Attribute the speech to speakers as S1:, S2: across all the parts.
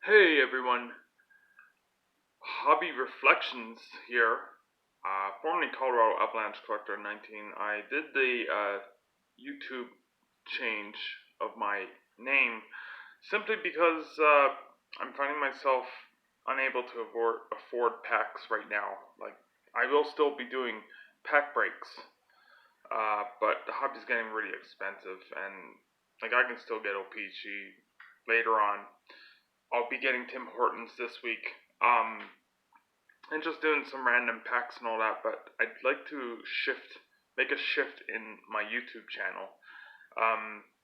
S1: Hey everyone, Hobby Reflections here. Formerly Colorado Avalanche Collector 19. I did the YouTube change of my name simply because I'm finding myself unable to afford packs right now. Like, I will still be doing pack breaks, but the hobby's getting really expensive, and like I can still get OPG later on. I'll be getting Tim Hortons this week. And just doing some random packs and all that, but I'd like to make a shift in my YouTube channel.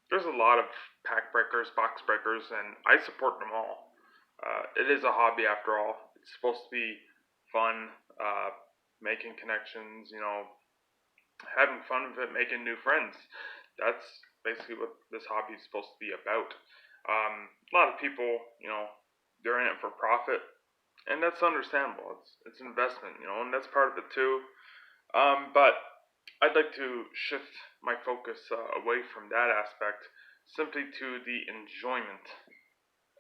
S1: There's a lot of pack breakers, box breakers, and I support them all. It is a hobby after all. It's supposed to be fun, making connections, having fun with it, making new friends. That's basically what this hobby is supposed to be about. A lot of people, they're in it for profit, and that's understandable. It's an investment, and that's part of it too. But I'd like to shift my focus away from that aspect, simply to the enjoyment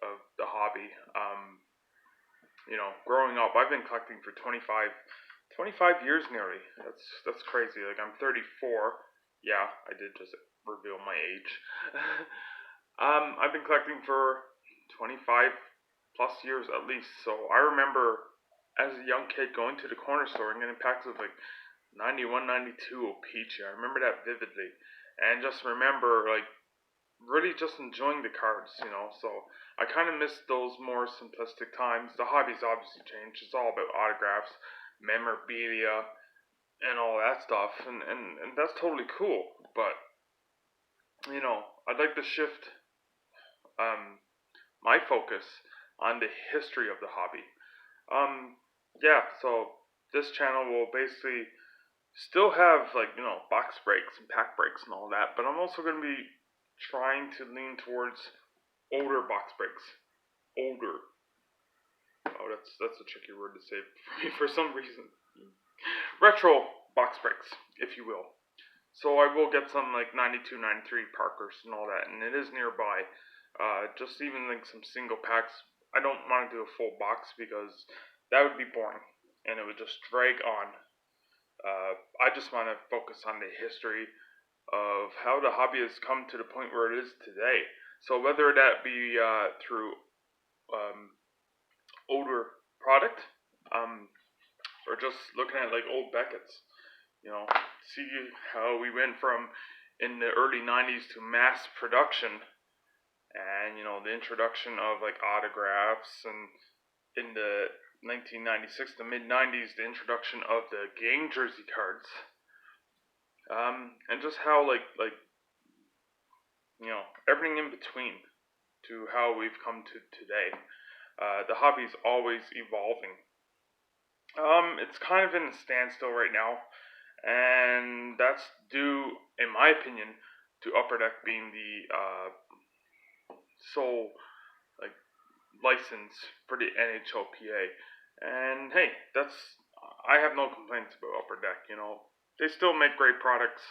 S1: of the hobby. Growing up, I've been collecting for 25 years nearly. That's crazy. Like, I'm 34. Yeah, I did just reveal my age. I've been collecting for 25 plus years at least. So I remember as a young kid going to the corner store and getting packs of like 91, 92 O-Pee-Chee. I remember that vividly. And just remember like really just enjoying the cards. So I kind of miss those more simplistic times. The hobby's obviously changed. It's all about autographs, memorabilia, and all that stuff. And that's totally cool. But, I'd like to shift my focus on the history of the hobby. So this channel will basically still have like, box breaks and pack breaks and all that, but I'm also going to be trying to lean towards older box breaks. Older. Oh, that's a tricky word to say for me for some reason. Retro box breaks, if you will. So I will get some like 92, 93 Parkers and all that, and it is nearby. Just even like some single packs. I don't want to do a full box because that would be boring and it would just drag on. I just want to focus on the history of how the hobby has come to the point where it is today. So whether that be through older product, or just looking at like old Beckett's, see how we went from in the early 90s to mass production, and the introduction of like autographs, and in the 1996 to mid 90s the introduction of the game jersey cards, and just how everything in between to how we've come to today. The hobby's always evolving. It's kind of in a standstill right now, and that's due, in my opinion, to Upper Deck being the sole like license for the NHLPA. And hey, I have no complaints about Upper Deck. They still make great products,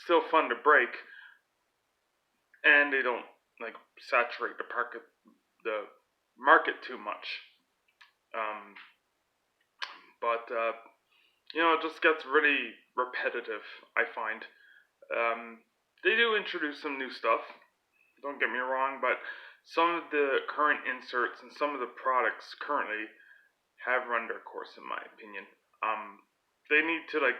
S1: still fun to break, and they don't like saturate the market too much. Um, but it just gets really repetitive, I find. They do introduce some new stuff, don't get me wrong, but some of the current inserts and some of the products currently have run their course, in my opinion. They need to like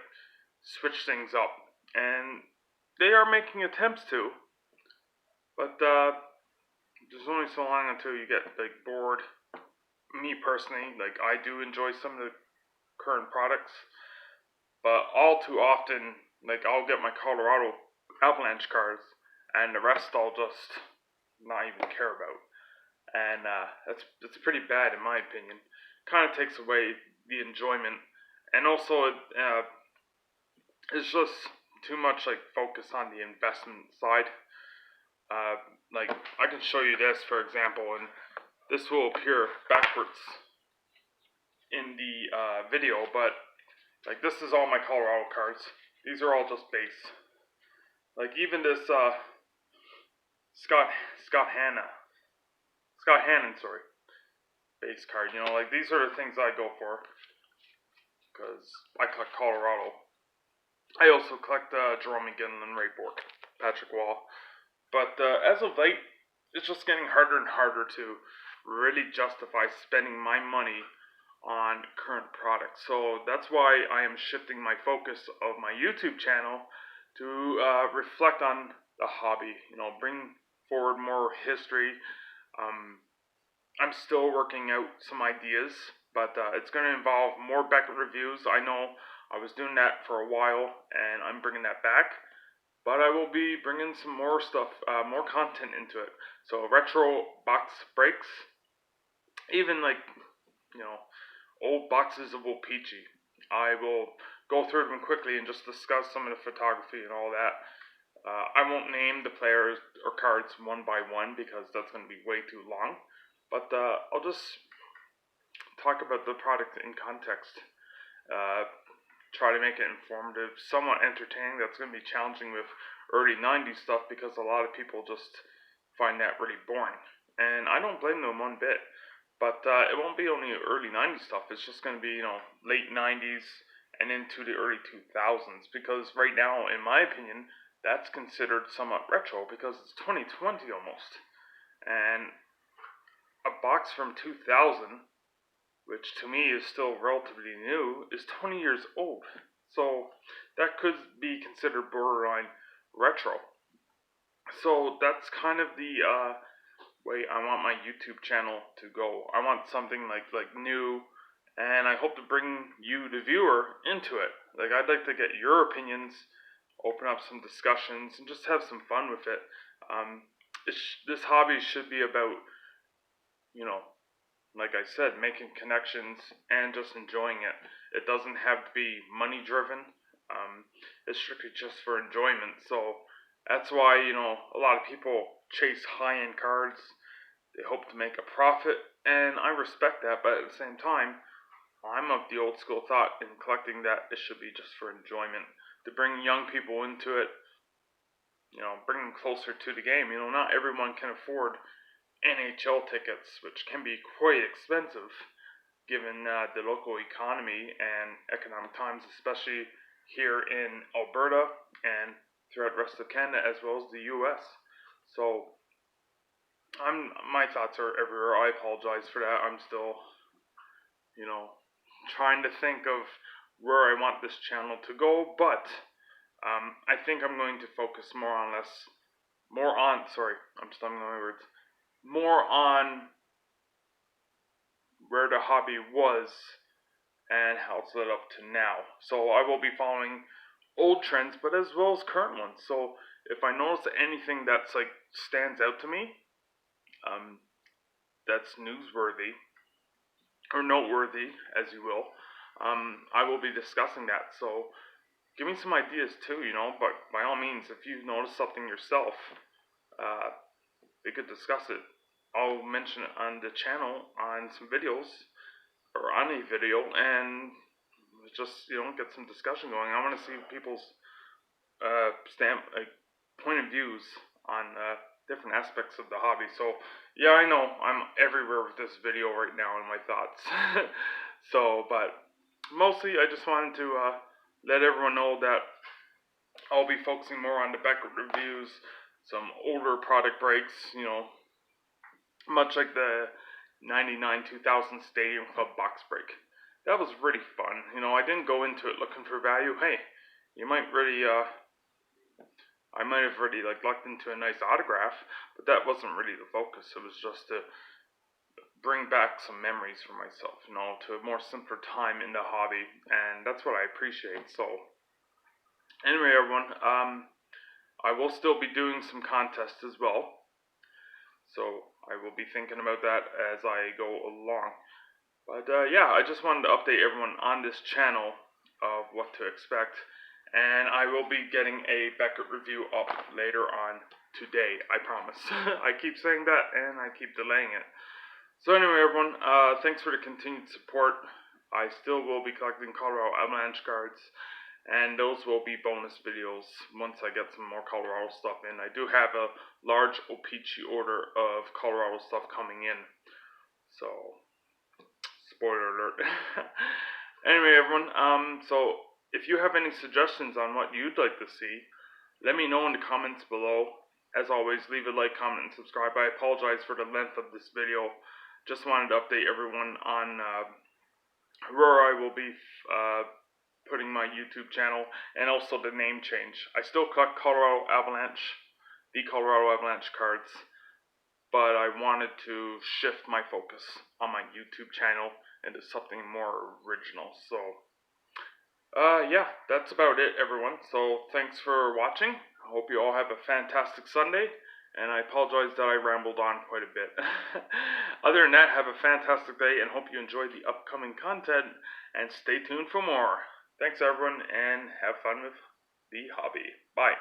S1: switch things up, and they are making attempts to, but there's only so long until you get like bored. Me personally, like I do enjoy some of the current products, but all too often, like I'll get my Colorado Avalanche cards, and the rest I'll just not even care about, and that's pretty bad in my opinion. Kind of takes away the enjoyment, and also it's just too much like focus on the investment side. Like I can show you this for example, and this will appear backwards in the video, but like this is all my Colorado cards. These are all just base. Like even this Scott Hannon, sorry. base card. You know, like these are the things I go for because I collect Colorado. I also collect Jerome McGinley, Ray Bourque, Patrick Wall. But as of late, it's just getting harder and harder to really justify spending my money on current products. So that's why I am shifting my focus of my YouTube channel to reflect on the hobby. You know, bring forward more history. I'm still working out some ideas, but it's going to involve more Beckett reviews. I know I was doing that for a while, and I'm bringing that back. But I will be bringing some more stuff, more content into it. So retro box breaks, even like, you know, old boxes of O-Pee-Chee. I will go through them quickly and just discuss some of the photography and all that. I won't name the players or cards one by one because that's going to be way too long. But I'll just talk about the product in context. Try to make it informative, somewhat entertaining. That's going to be challenging with early 90s stuff because a lot of people just find that really boring. And I don't blame them one bit. But it won't be only early 90s stuff. It's just going to be, you know, late 90s and into the early 2000s. Because right now, in my opinion, that's considered somewhat retro because it's 2020 almost. And a box from 2000, which to me is still relatively new, is 20 years old. So that could be considered borderline retro. So that's kind of the way I want my YouTube channel to go. I want something like new, and I hope to bring you, the viewer, into it. Like, I'd like to get your opinions, open up some discussions, and just have some fun with it. This hobby should be about, you know, like I said, making connections and just enjoying it. It doesn't have to be money driven. It's strictly just for enjoyment. So that's why, you know, a lot of people chase high end cards. They hope to make a profit, and I respect that. But at the same time, I'm of the old school thought in collecting that it should be just for enjoyment, to bring young people into it. You know, bring them closer to the game. You know, not everyone can afford NHL tickets, which can be quite expensive given the local economy and economic times, especially here in Alberta and throughout the rest of Canada as well as the US. So my thoughts are everywhere. I apologize for that. I'm still, you know, trying to think of where I want this channel to go, but I think I'm going to focus more on where the hobby was and how it's led up to now. So I will be following old trends, but as well as current ones. So if I notice anything that's like stands out to me, that's newsworthy or noteworthy, as you will, I will be discussing that. So give me some ideas too, you know. But by all means, if you notice something yourself, we could discuss it. I'll mention it on the channel on some videos or on a video, and just, you know, get some discussion going. I want to see people's point of views on different aspects of the hobby. So yeah, I know I'm everywhere with this video right now in my thoughts. So, but mostly I just wanted to let everyone know that I'll be focusing more on the Beckett reviews, some older product breaks, you know, much like the 99-2000 Stadium Club box break. That was really fun. You know, I didn't go into it looking for value. Hey, you might really, I might have already like lucked into a nice autograph, but that wasn't really the focus. It was just to bring back some memories for myself, you know, to a more simpler time in the hobby, and that's what I appreciate. So, anyway, everyone, I will still be doing some contests as well. So I will be thinking about that as I go along. But yeah, I just wanted to update everyone on this channel of what to expect. And I will be getting a Beckett review up later on today, I promise. I keep saying that and I keep delaying it. So anyway, everyone, thanks for the continued support. I still will be collecting Colorado Avalanche cards, and those will be bonus videos once I get some more Colorado stuff in. I do have a large O-Pee-Chee order of Colorado stuff coming in. So spoiler alert. Anyway, everyone, so if you have any suggestions on what you'd like to see, let me know in the comments below. As always, leave a like, comment, and subscribe. I apologize for the length of this video. Just wanted to update everyone on where I will be putting my YouTube channel, and also the name change. I still collect Colorado Avalanche, the Colorado Avalanche cards, but I wanted to shift my focus on my YouTube channel into something more original. So, yeah, that's about it, everyone. So, thanks for watching. I hope you all have a fantastic Sunday, and I apologize that I rambled on quite a bit. Other than that, have a fantastic day, and hope you enjoy the upcoming content, and stay tuned for more. Thanks, everyone, and have fun with the hobby. Bye.